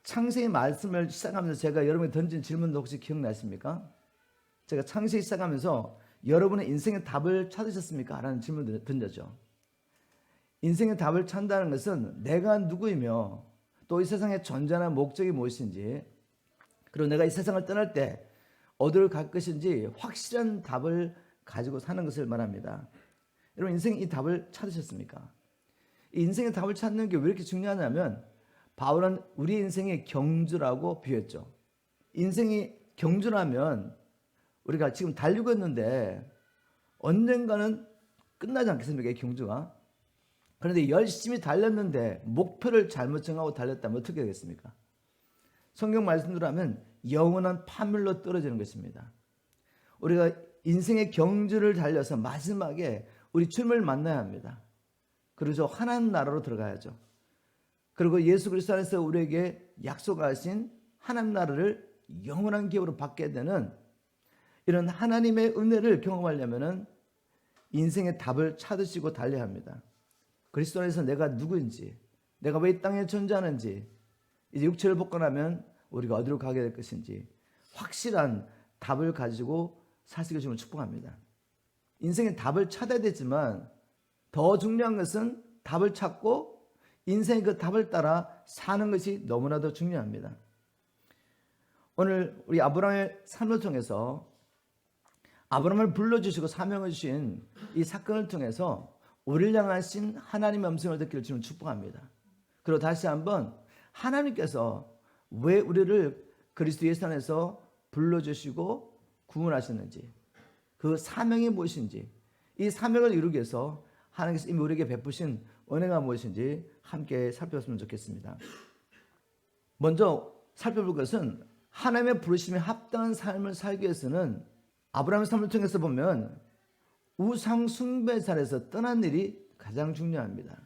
창세기 말씀을 시작하면서 제가 여러분이 던진 질문도 혹시 기억나십니까? 제가 창세기 시작하면서 여러분의 인생의 답을 찾으셨습니까? 라는 질문을 던졌죠. 인생의 답을 찾는다는 것은 내가 누구이며 또 이 세상의 존재나 목적이 무엇인지, 그리고 내가 이 세상을 떠날 때 어디를 갈 것인지 확실한 답을 가지고 사는 것을 말합니다. 여러분, 인생의 이 답을 찾으셨습니까? 이 인생의 답을 찾는 게 왜 이렇게 중요하냐면, 바울은 우리 인생의 경주라고 비유했죠. 인생이 경주라면 우리가 지금 달리고 있는데 언젠가는 끝나지 않겠습니까? 이 경주가. 그런데 열심히 달렸는데 목표를 잘못 정하고 달렸다면 어떻게 되겠습니까? 성경 말씀대로 하면 영원한 파멸로 떨어지는 것입니다. 우리가 인생의 경주를 달려서 마지막에 우리 주님을 만나야 합니다. 그래서 하나님 나라로 들어가야죠. 그리고 예수 그리스도 안에서 우리에게 약속하신 하나님 나라를 영원한 기업으로 받게 되는 이런 하나님의 은혜를 경험하려면 인생의 답을 찾으시고 달려야 합니다. 그리스도 안에서 내가 누구인지, 내가 왜 이 땅에 존재하는지, 이제 육체를 벗고 나면 우리가 어디로 가게 될 것인지 확실한 답을 가지고 사시길 주님을 축복합니다. 인생의 답을 찾아야 되지만 더 중요한 것은 답을 찾고 인생의 그 답을 따라 사는 것이 너무나도 중요합니다. 오늘 우리 아브라함의 삶을 통해서 아브라함을 불러주시고 사명을 주신 이 사건을 통해서 우리를 향하신 하나님의 음성을 듣기를 주님을 축복합니다. 그리고 다시 한번 하나님께서 왜 우리를 그리스도 예수 안에서 불러주시고 구원하셨는지, 그 사명이 무엇인지, 이 사명을 이루기 위해서 하나님께서 이미 우리에게 베푸신 은혜가 무엇인지 함께 살펴봤으면 좋겠습니다. 먼저 살펴볼 것은 하나님의 부르심에 합당한 삶을 살기 위해서는 아브라함의 삶을 통해서 보면 우상 숭배자에서 떠난 일이 가장 중요합니다.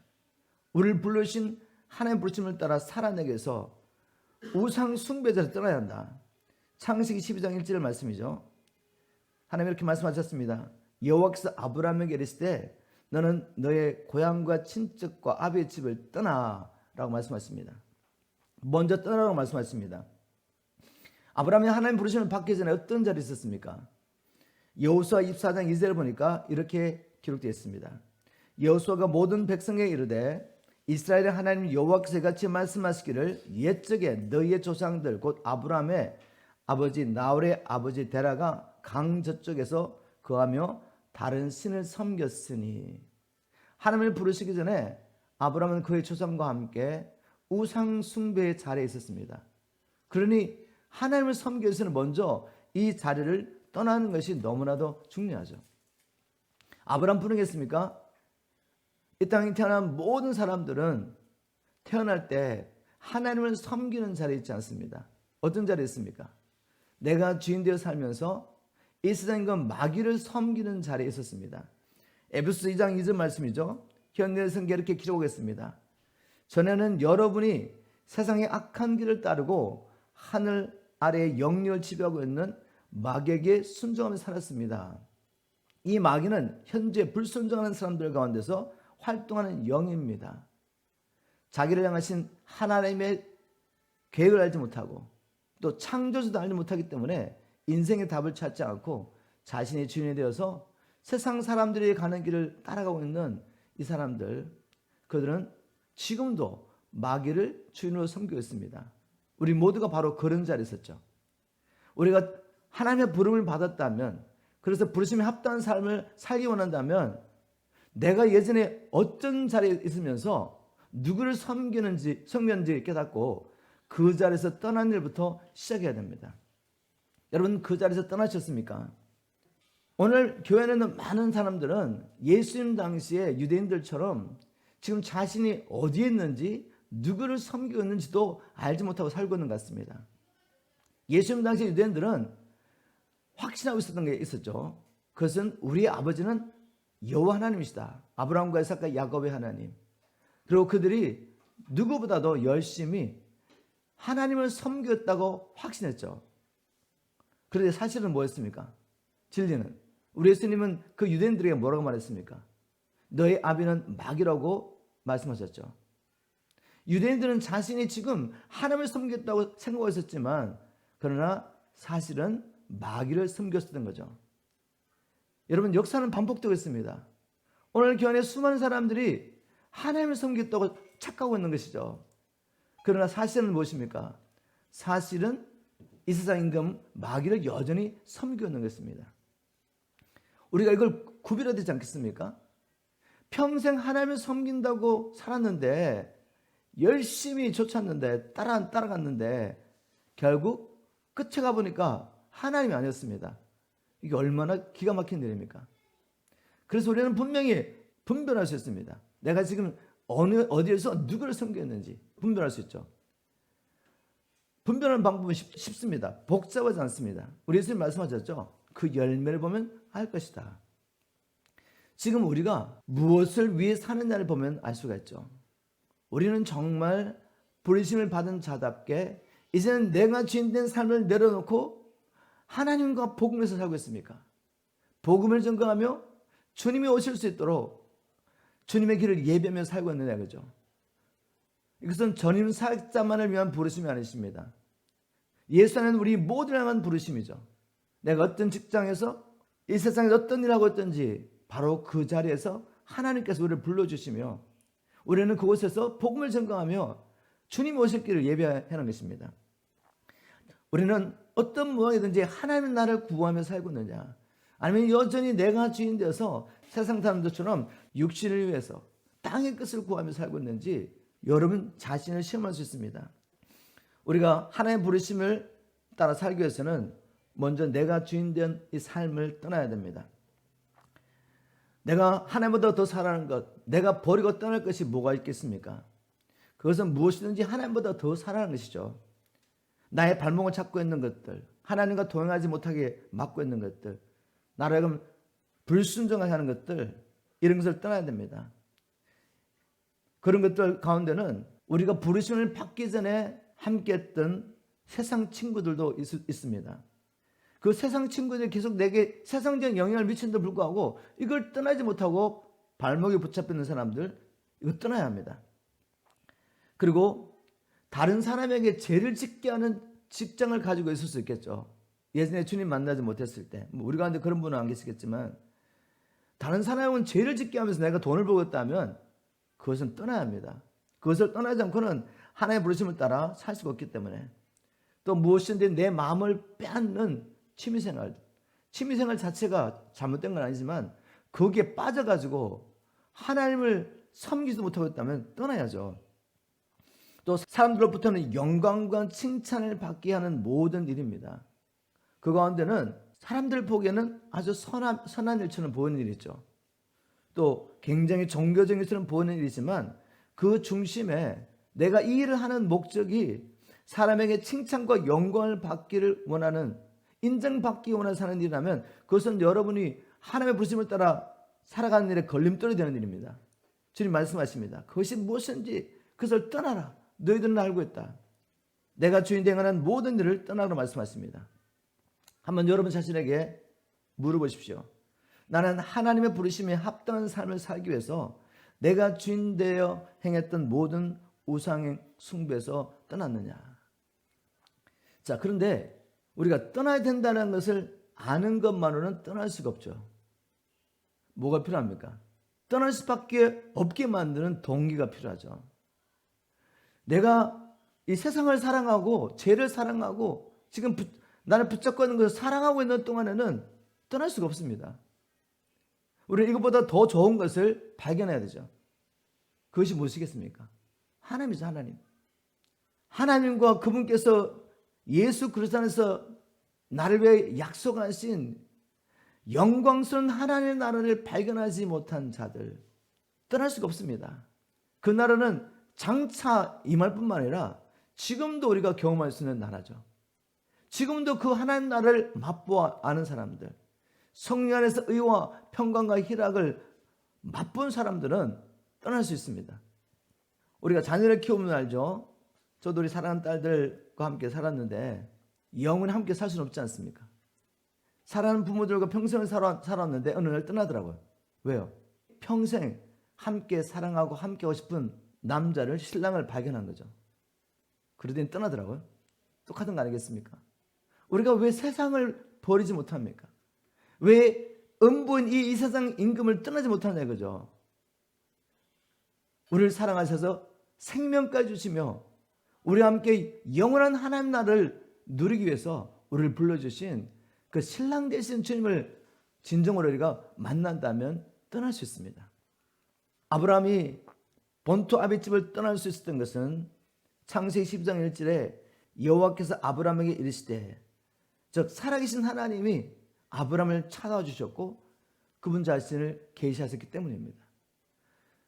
우리를 부르신 하나님의 부르심을 따라 살아내기 위해서 우상 숭배자를 떠나야 한다. 창세기 12장 1절 말씀이죠. 하나님 이렇게 말씀하셨습니다. 여호와께서 아브라함에게 이르시되 너는 너의 고향과 친척과 아비의 집을 떠나라고 말씀하십니다. 먼저 떠나라고 말씀하십니다. 아브라함이 하나님 부르심을 받기 전에 어떤 자리에 있었습니까? 여호수아 24장 2절을 보니까 이렇게 기록되어 있습니다. 여호수아가 모든 백성에게 이르되 이스라엘의 하나님 여호와께서 같이 말씀하시기를 옛적에 너희의 조상들 곧 아브라함의 아버지 나홀의 아버지 데라가 강 저쪽에서 거하며 다른 신을 섬겼으니, 하나님을 부르시기 전에 아브라함은 그의 조상과 함께 우상 숭배의 자리에 있었습니다. 그러니 하나님을 섬기기 위해서는 먼저 이 자리를 떠나는 것이 너무나도 중요하죠. 아브라함 부르겠습니까? 이 땅에 태어난 모든 사람들은 태어날 때 하나님을 섬기는 자리에 있지 않습니다. 어떤 자리에 있습니까? 내가 주인 되어 살면서 이 세상과 마귀를 섬기는 자리에 있었습니다. 에베소 2장 2절 말씀이죠. 현대 성경에 이렇게 기록했습니다. 전에는 여러분이 세상의 악한 길을 따르고 하늘 아래의 영역을 지배하고 있는 마귀에게 순종하며 살았습니다. 이 마귀는 현재 불순종하는 사람들 가운데서 활동하는 영입니다. 자기를 향하신 하나님의 계획을 알지 못하고 또 창조주도 알지 못하기 때문에 인생의 답을 찾지 않고 자신이 주인이 되어서 세상 사람들이 가는 길을 따라가고 있는 이 사람들, 그들은 지금도 마귀를 주인으로 섬기고 있습니다. 우리 모두가 바로 그런 자리에 있었죠. 우리가 하나님의 부름을 받았다면, 그래서 부르심에 합당한 삶을 살기 원한다면 내가 예전에 어떤 자리에 있으면서 누구를 섬겼는지 깨닫고 그 자리에서 떠난 일부터 시작해야 됩니다. 여러분, 그 자리에서 떠나셨습니까? 오늘 교회에 있는 많은 사람들은 예수님 당시에 유대인들처럼 지금 자신이 어디에 있는지 누구를 섬기고 있는지도 알지 못하고 살고 있는 것 같습니다. 예수님 당시 유대인들은 확신하고 있었던 게 있었죠. 그것은 우리의 아버지는 여호와 하나님이시다. 아브라함과 이삭과 야곱의 하나님. 그리고 그들이 누구보다도 열심히 하나님을 섬겼다고 확신했죠. 그런데 사실은 뭐였습니까? 진리는, 우리 예수님은 그 유대인들에게 뭐라고 말했습니까? 너의 아비는 마귀라고 말씀하셨죠. 유대인들은 자신이 지금 하나님을 섬겼다고 생각하고 있었지만 그러나 사실은 마귀를 섬겼었던 거죠. 여러분, 역사는 반복되고 있습니다. 오늘 교회 수많은 사람들이 하나님을 섬겼다고 착각하고 있는 것이죠. 그러나 사실은 무엇입니까? 사실은 이 세상 임금 마귀를 여전히 섬기고 있는 것입니다. 우리가 이걸 구별해야 되지 않겠습니까? 평생 하나님을 섬긴다고 살았는데 열심히 쫓았는데 따라갔는데 결국 끝에 가보니까 하나님이 아니었습니다. 이게 얼마나 기가 막힌 일입니까? 그래서 우리는 분명히 분별할 수 있습니다. 내가 지금 어디에서 누구를 섬겼는지 분별할 수 있죠. 분별하는 방법은 쉽습니다. 복잡하지 않습니다. 우리 예수님 말씀하셨죠. 그 열매를 보면 알 것이다. 지금 우리가 무엇을 위해 사느냐를 보면 알 수가 있죠. 우리는 정말 부르심을 받은 자답게 이제는 내가 주인된 삶을 내려놓고 하나님과 복음에서 살고 있습니까? 복음을 전가하며 주님이 오실 수 있도록 주님의 길을 예배하며 살고 있느냐, 그죠? 이것은 전임 사역자만을 위한 부르심이 아니십니다. 예수 안에는 우리 모두를 향한 부르심이죠. 내가 어떤 직장에서 이 세상에 어떤 일을 하고 있든지 바로 그 자리에서 하나님께서 우리를 불러주시며 우리는 그곳에서 복음을 전가하며 주님이 오실 길을 예배하는 것입니다. 우리는 어떤 무엇이든지 하나님의 나라를 구하며 살고 있느냐, 아니면 여전히 내가 주인 되어서 세상 사람들처럼 육신을 위해서 땅의 끝을 구하며 살고 있는지 여러분 자신을 시험할 수 있습니다. 우리가 하나님의 부르심을 따라 살기 위해서는 먼저 내가 주인 된 이 삶을 떠나야 됩니다. 내가 하나님보다 더 사랑하는 것, 내가 버리고 떠날 것이 뭐가 있겠습니까? 그것은 무엇이든지 하나님보다 더 사랑하는 것이죠. 나의 발목을 잡고 있는 것들, 하나님과 동행하지 못하게 막고 있는 것들, 나를 하여금 불순종하게 하는 것들, 이런 것을 떠나야 됩니다. 그런 것들 가운데는 우리가 부르심을 받기 전에 함께했던 세상 친구들도 있습니다. 그 세상 친구들이 계속 내게 세상적인 영향을 미치는데 불구하고 이걸 떠나지 못하고 발목에 붙잡혀 있는 사람들, 이거 떠나야 합니다. 그리고 다른 사람에게 죄를 짓게 하는 직장을 가지고 있을 수 있겠죠. 예전에 주님 만나지 못했을 때, 우리 가운데 그런 분은 안 계시겠지만 다른 사람은 죄를 짓게 하면서 내가 돈을 벌고 있다면 그것은 떠나야 합니다. 그것을 떠나지 않고는 하나님의 부르심을 따라 살 수가 없기 때문에, 또 무엇이든지 내 마음을 빼앗는 취미생활 자체가 잘못된 건 아니지만 거기에 빠져가지고 하나님을 섬기지도 못하고 있다면 떠나야죠. 또 사람들로부터는 영광과 칭찬을 받게 하는 모든 일입니다. 그 가운데는 사람들 보기에는 아주 선한 일처럼 보이는 일이죠. 또 굉장히 종교적인 일처럼 보이는 일이지만 그 중심에 내가 이 일을 하는 목적이 사람에게 칭찬과 영광을 받기를 원하는, 인정받기 원하는 사는 일이라면 그것은 여러분이 하나님의 부르심을 따라 살아가는 일에 걸림돌이 되는 일입니다. 주님 말씀하십니다. 그것이 무엇인지 그것을 떠나라. 너희들은 알고 있다. 내가 주인 되는 모든 일을 떠나라고 말씀하십니다. 한번 여러분 자신에게 물어보십시오. 나는 하나님의 부르심에 합당한 삶을 살기 위해서 내가 주인 되어 행했던 모든 우상 숭배에서 떠났느냐. 자, 그런데 우리가 떠나야 된다는 것을 아는 것만으로는 떠날 수가 없죠. 뭐가 필요합니까? 떠날 수밖에 없게 만드는 동기가 필요하죠. 내가 이 세상을 사랑하고 죄를 사랑하고 지금 나를 붙잡고 있는 것을 사랑하고 있는 동안에는 떠날 수가 없습니다. 우리는 이것보다 더 좋은 것을 발견해야 되죠. 그것이 무엇이겠습니까? 하나님이죠, 하나님. 하나님과 그분께서 예수 그리스도 안에서 나를 위해 약속하신 영광스러운 하나님의 나라를 발견하지 못한 자들, 떠날 수가 없습니다. 그 나라는 장차 임할 뿐만 아니라 지금도 우리가 경험할 수 있는 나라죠. 지금도 그 하나님 나라를 맛보아 아는 사람들, 성령 안에서 의와 평강과 희락을 맛본 사람들은 떠날 수 있습니다. 우리가 자녀를 키우면 알죠. 저도 우리 사랑하는 딸들과 함께 살았는데 영원히 함께 살 수는 없지 않습니까? 사랑하는 부모들과 평생을 살았는데 어느 날 떠나더라고요. 왜요? 평생 함께 사랑하고 함께 하고 싶은 남자를 신랑을 발견한 거죠. 그러더니 떠나더라고요. 똑같은 거 아니겠습니까? 우리가 왜 세상을 버리지 못합니까? 왜 음부인 이 세상 임금을 떠나지 못하냐 이거죠. 우리를 사랑하셔서 생명까지 주시며 우리와 함께 영원한 하나님 나라를 누리기 위해서 우리를 불러주신 그 신랑 되신 주님을 진정으로 우리가 만난다면 떠날 수 있습니다. 아브라함이 본토 아비집을 떠날 수 있었던 것은 창세기 12장 1절에 여호와께서 아브라함에게 이르시되, 즉 살아계신 하나님이 아브라함을 찾아와 주셨고 그분 자신을 계시하셨기 때문입니다.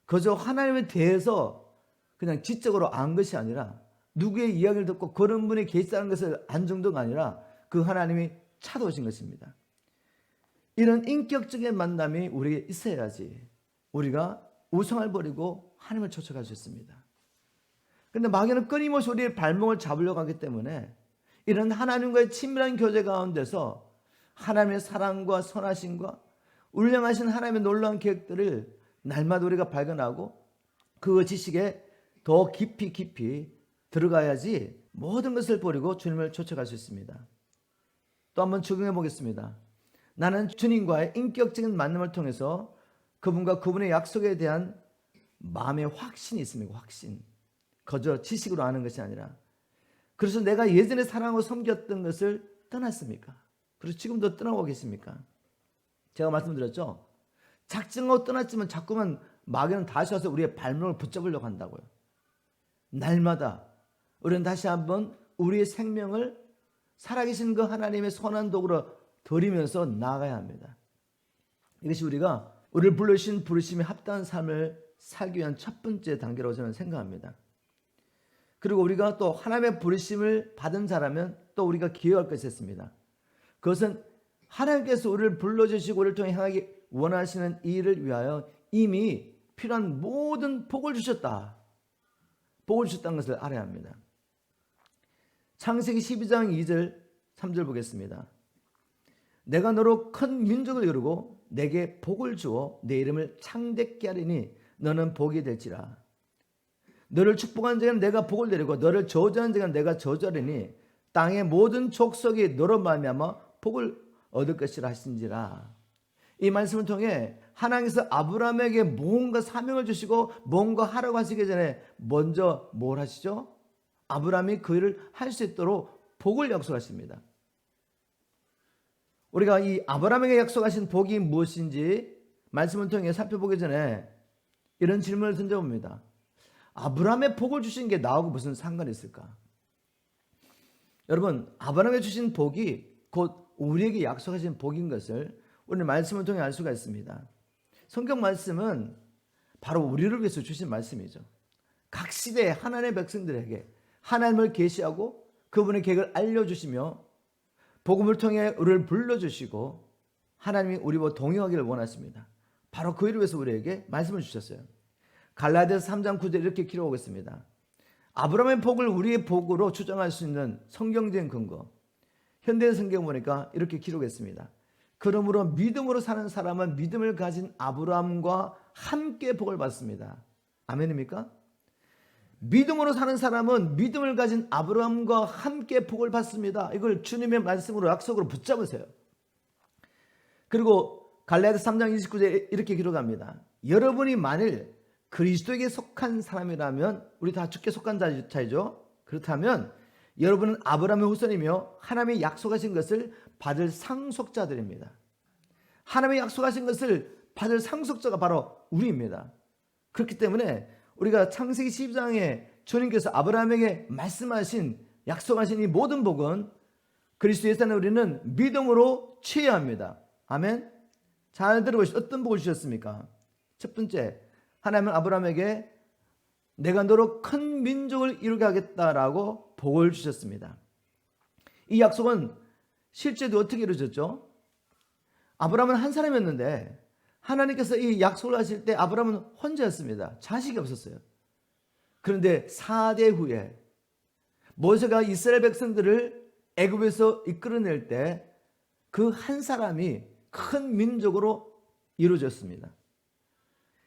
그저 하나님에 대해서 그냥 지적으로 안 것이 아니라 누구의 이야기를 듣고 그런 분이 계시다는 것을 안 정도가 아니라 그 하나님이 찾아오신 것입니다. 이런 인격적인 만남이 우리에게 있어야지 우리가 우상을 버리고 하나님을 쫓아갈 수 있습니다. 그런데 마귀는 끊임없이 우리의 발목을 잡으려고 하기 때문에 이런 하나님과의 친밀한 교제 가운데서 하나님의 사랑과 선하심과 우리를 향하신 하나님의 놀라운 계획들을 날마다 우리가 발견하고 그 지식에 더 깊이 들어가야지 모든 것을 버리고 주님을 쫓아갈 수 있습니다. 또 한번 적용해 보겠습니다. 나는 주님과의 인격적인 만남을 통해서 그분과 그분의 약속에 대한 마음의 확신이 있습니다. 확신. 그저 지식으로 아는 것이 아니라. 그래서 내가 예전에 사랑하고 섬겼던 것을 떠났습니까? 그래서 지금도 떠나고 계십니까? 제가 말씀드렸죠. 작정하고 떠났지만 자꾸만 마귀는 다시 와서 우리의 발목을 붙잡으려고 한다고요. 날마다 우리는 다시 한번 우리의 생명을 살아계신 그 하나님의 선한 도구로 드리면서 나아가야 합니다. 이것이 우리를 불러주신 부르심에 합당한 삶을 살기 위한 첫 번째 단계라고 저는 생각합니다. 그리고 우리가 또 하나님의 부르심을 받은 자라면 또 우리가 기여할 것이 있습니다. 그것은 하나님께서 우리를 불러주시고 우리를 통해 향하기 원하시는 일을 위하여 이미 필요한 모든 복을 주셨다. 복을 주셨다는 것을 알아야 합니다. 창세기 12장 2절 3절 보겠습니다. 내가 너로 큰 민족을 이루고 내게 복을 주어 내 이름을 창대케 하리니 너는 복이 될지라. 너를 축복한 자에게는 내가 복을 내리고 너를 저주하는 자에게는 내가 저주하리니 땅의 모든 족속이 너로 말미암아 복을 얻을 것이라 하신지라. 이 말씀을 통해 하나님께서 아브라함에게 뭔가 사명을 주시고 뭔가 하라고 하시기 전에 먼저 뭘 하시죠? 아브라함이 그 일을 할 수 있도록 복을 약속하십니다. 우리가 이 아브라함에게 약속하신 복이 무엇인지 말씀을 통해 살펴보기 전에 이런 질문을 던져봅니다. 아브라함의 복을 주신 게 나하고 무슨 상관이 있을까? 여러분, 아브라함에게 주신 복이 곧 우리에게 약속하신 복인 것을 오늘 말씀을 통해 알 수가 있습니다. 성경 말씀은 바로 우리를 위해서 주신 말씀이죠. 각 시대에 하나님의 백성들에게 하나님을 계시하고 그분의 계획을 알려주시며 복음을 통해 우리를 불러주시고 하나님이 우리와 동행하기를 원하십니다. 바로 그 일을 위해서 우리에게 말씀을 주셨어요. 갈라디아서 3장 9절 이렇게 기록하고 있습니다. 아브라함의 복을 우리의 복으로 추정할 수 있는 성경적인 근거. 현대 성경 보니까 이렇게 기록했습니다. 그러므로 믿음으로 사는 사람은 믿음을 가진 아브라함과 함께 복을 받습니다. 아멘입니까? 믿음으로 사는 사람은 믿음을 가진 아브라함과 함께 복을 받습니다. 이걸 주님의 말씀으로 약속으로 붙잡으세요. 그리고 갈라디아서 3장 29절에 이렇게 기록합니다. 여러분이 만일 그리스도에게 속한 사람이라면 우리 다 주께 속한 자이죠. 그렇다면 여러분은 아브라함의 후손이며 하나님의 약속하신 것을 받을 상속자들입니다. 하나님의 약속하신 것을 받을 상속자가 바로 우리입니다. 그렇기 때문에 우리가 창세기 12장에 주님께서 아브라함에게 말씀하신 약속하신 이 모든 복은 그리스도 예수 안에 우리는 믿음으로 취해야 합니다. 아멘. 잘 들어보시죠. 어떤 복을 주셨습니까? 첫 번째, 하나님은 아브라함에게 내가 너로 큰 민족을 이루게 하겠다라고 복을 주셨습니다. 이 약속은 실제도 어떻게 이루어졌죠? 아브라함은 한 사람이었는데 하나님께서 이 약속을 하실 때 아브라함은 혼자였습니다. 자식이 없었어요. 그런데 4대 후에 모세가 이스라엘 백성들을 애굽에서 이끌어낼 때 그 한 사람이 큰 민족으로 이루어졌습니다.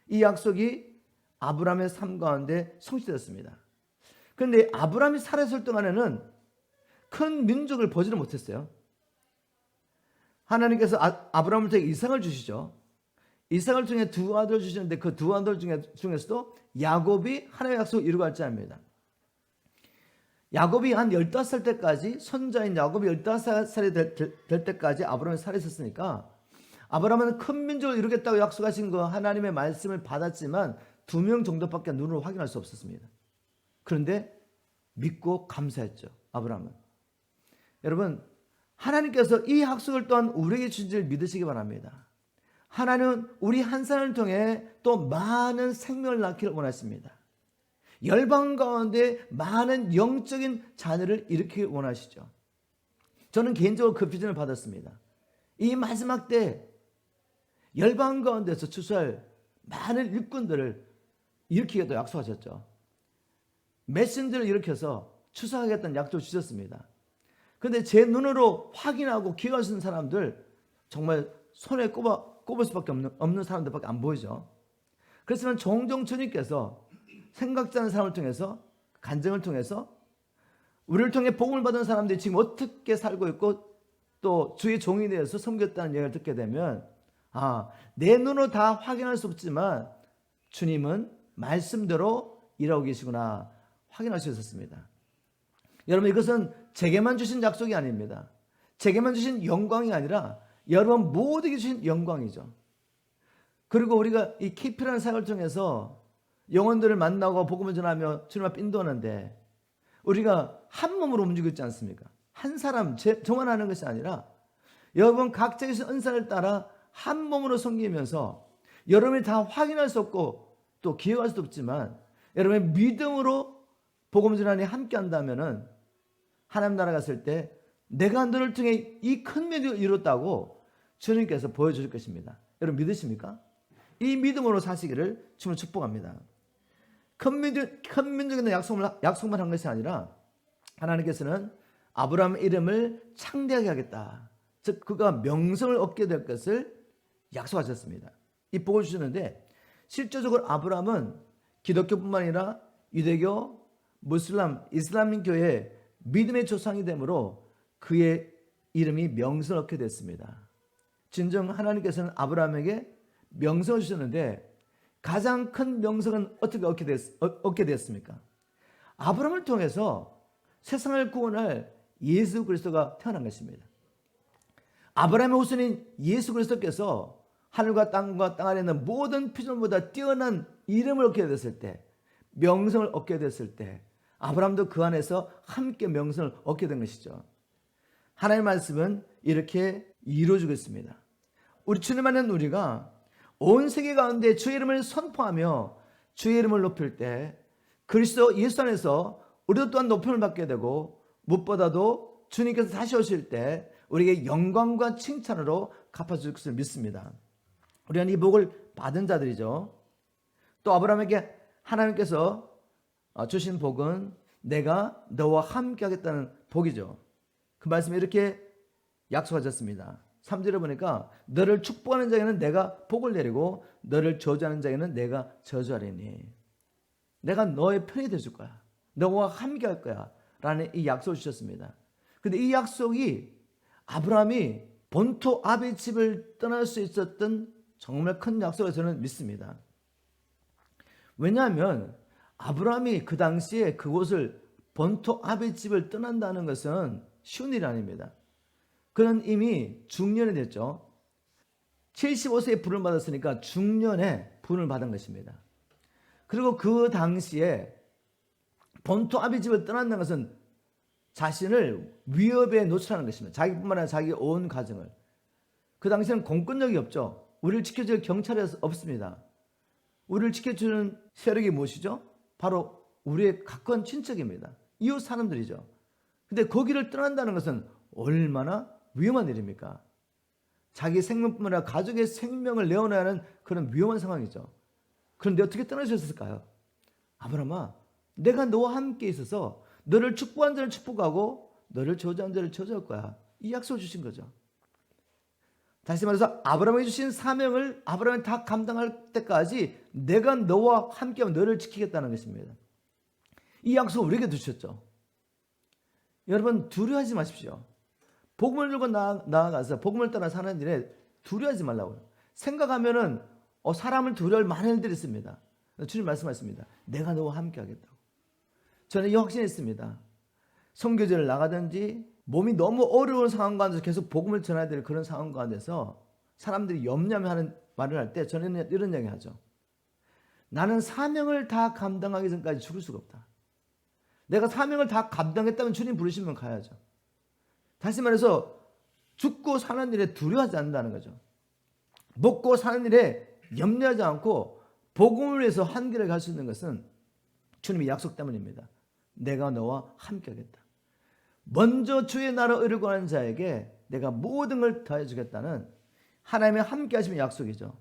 이 약속이 아브라함의 삶 가운데 성취되었습니다. 그런데 아브라함이 살아있을 동안에는 큰 민족을 보지를 못했어요. 하나님께서 아브라함을 통해 이삭을 주시죠. 이삭을 통해 두 아들을 주시는데 그 두 아들 중에서도 야곱이 하나님의 약속을 이루고 갈지 압니다. 야곱이 한 15살 때까지, 손자인 야곱이 15살이 될 때까지 아브라함이 살아있었으니까 아브라함은 큰 민족을 이루겠다고 약속하신 그 하나님의 말씀을 받았지만 2명 정도밖에 눈으로 확인할 수 없었습니다. 그런데 믿고 감사했죠, 아브라함은. 여러분, 하나님께서 이 약속을 또한 우리에게 주신 줄 믿으시기 바랍니다. 하나님은 우리 한 사람을 통해 또 많은 생명을 낳기를 원하십니다. 열방 가운데 많은 영적인 자녀를 일으키길 원하시죠. 저는 개인적으로 그 비전을 받았습니다. 이 마지막 때 열방 가운데서 추수할 많은 일꾼들을 일으키겠다고 약속하셨죠. 메신저를 일으켜서 추수하겠다는 약속을 주셨습니다. 그런데 제 눈으로 확인하고 기억할 수 있는 사람들, 정말 손에 꼽을 수밖에 없는 사람들밖에 안 보이죠. 그렇지만 종종 주님께서 생각지 않은 사람을 통해서, 간증을 통해서 우리를 통해 복음을 받은 사람들이 지금 어떻게 살고 있고 또 주의 종이 되어서 섬겼다는 얘기를 듣게 되면, 내 눈으로 다 확인할 수 없지만 주님은 말씀대로 일하고 계시구나 확인할 수 있었습니다. 여러분, 이것은 제게만 주신 약속이 아닙니다. 제게만 주신 영광이 아니라 여러분 모두에게 주신 영광이죠. 그리고 우리가 이 KP라는 사역을 통해서 영혼들을 만나고 복음을 전하며 주님 앞에 인도하는데 우리가 한 몸으로 움직이고 있지 않습니까? 한 사람 저만 하는 것이 아니라 여러분 각자의 은사를 따라 한 몸으로 섬기면서 여러분이 다 확인할 수 없고 또 기억할 수도 없지만 여러분의 믿음으로 복음 전환이 함께 한다면은 하나님 나라 갔을 때 내가 너를 통해 이 큰 믿음을 이뤘다고 주님께서 보여주실 것입니다. 여러분 믿으십니까? 이 믿음으로 사시기를 주님을 축복합니다. 큰 민족에 약속만 한 것이 아니라 하나님께서는 아브라함의 이름을 창대하게 하겠다. 즉 그가 명성을 얻게 될 것을 약속하셨습니다. 이 복을 주셨는데 실제적으로 아브라함은 기독교뿐만 아니라 유대교, 이슬람교의 믿음의 조상이 되므로 그의 이름이 명성을 얻게 됐습니다. 진정 하나님께서는 아브라함에게 명성을 주셨는데 가장 큰 명성은 어떻게 얻게 됐습니까? 아브라함을 통해서 세상을 구원할 예수 그리스도가 태어난 것입니다. 아브라함의 후손인 예수 그리스도께서 하늘과 땅 아래 있는 모든 피조물보다 뛰어난 이름을 얻게 됐을 때, 명성을 얻게 됐을 때 아브라함도 그 안에서 함께 명성을 얻게 된 것이죠. 하나님의 말씀은 이렇게 이루어지고 있습니다. 우리 주님 안에 우리가 온 세계 가운데 주의 이름을 선포하며 주의 이름을 높일 때 그리스도 예수 안에서 우리도 또한 높임을 받게 되고 무엇보다도 주님께서 다시 오실 때 우리에게 영광과 칭찬으로 갚아줄 것을 믿습니다. 우리는 이 복을 받은 자들이죠. 또 아브라함에게 하나님께서 주신 복은 내가 너와 함께 하겠다는 복이죠. 그 말씀에 이렇게 약속하셨습니다. 3절에 보니까 너를 축복하는 자에게는 내가 복을 내리고 너를 저주하는 자에게는 내가 저주하리니 내가 너의 편이 되줄 거야. 너와 함께 할 거야. 라는 이 약속을 주셨습니다. 근데 이 약속이 아브라함이 본토 아비 집을 떠날 수 있었던 정말 큰 약속을 저는 믿습니다. 왜냐하면 아브라함이 그 당시에 그곳을 본토 아비 집을 떠난다는 것은 쉬운 일이 아닙니다. 그는 이미 중년이 됐죠. 75세에 부름을 받았으니까 중년에 부름을 받은 것입니다. 그리고 그 당시에 본토 아비 집을 떠난다는 것은 자신을 위협에 노출하는 것입니다. 자기뿐만 아니라 자기 온 가정을. 그 당시에는 공권력이 없죠. 우리를 지켜줄 경찰이 없습니다. 우리를 지켜주는 세력이 무엇이죠? 바로 우리의 가까운 친척입니다. 이웃 사람들이죠. 근데 거기를 떠난다는 것은 얼마나 위험한 일입니까? 자기 생명뿐만 아니라 가족의 생명을 내어놔야 하는 그런 위험한 상황이죠. 그런데 어떻게 떠나셨을까요? 아브라함아, 내가 너와 함께 있어서 너를 축복한 자를 축복하고 너를 저주한 자를 저주할 거야. 이 약속을 주신 거죠. 다시 말해서 아브라함에게 주신 사명을 아브라함이 다 감당할 때까지 내가 너와 함께하면 너를 지키겠다는 것입니다. 이 약속을 우리에게 주셨죠. 여러분 두려워하지 마십시오. 복음을 들고 나아가서 복음을 따라 사는 일에 두려워하지 말라고요. 생각하면은 사람을 두려워할 많은 일들이 있습니다. 주님 말씀하십니다. 내가 너와 함께 하겠다고. 저는 이 확신이 있습니다. 선교제를 나가든지 몸이 너무 어려운 상황 가운데서 계속 복음을 전해야 될 그런 상황 가운데서 사람들이 염려하는 말을 할 때 저는 이런 이야기 하죠. 나는 사명을 다 감당하기 전까지 죽을 수가 없다. 내가 사명을 다 감당했다면 주님 부르시면 가야죠. 다시 말해서 죽고 사는 일에 두려워하지 않는다는 거죠. 먹고 사는 일에 염려하지 않고 복음을 위해서 한 길을 갈 수 있는 것은 주님의 약속 때문입니다. 내가 너와 함께 하겠다. 먼저 주의 나라 의를 구하는 자에게 내가 모든 걸 더해 주겠다는 하나님의 함께 하심의 약속이죠.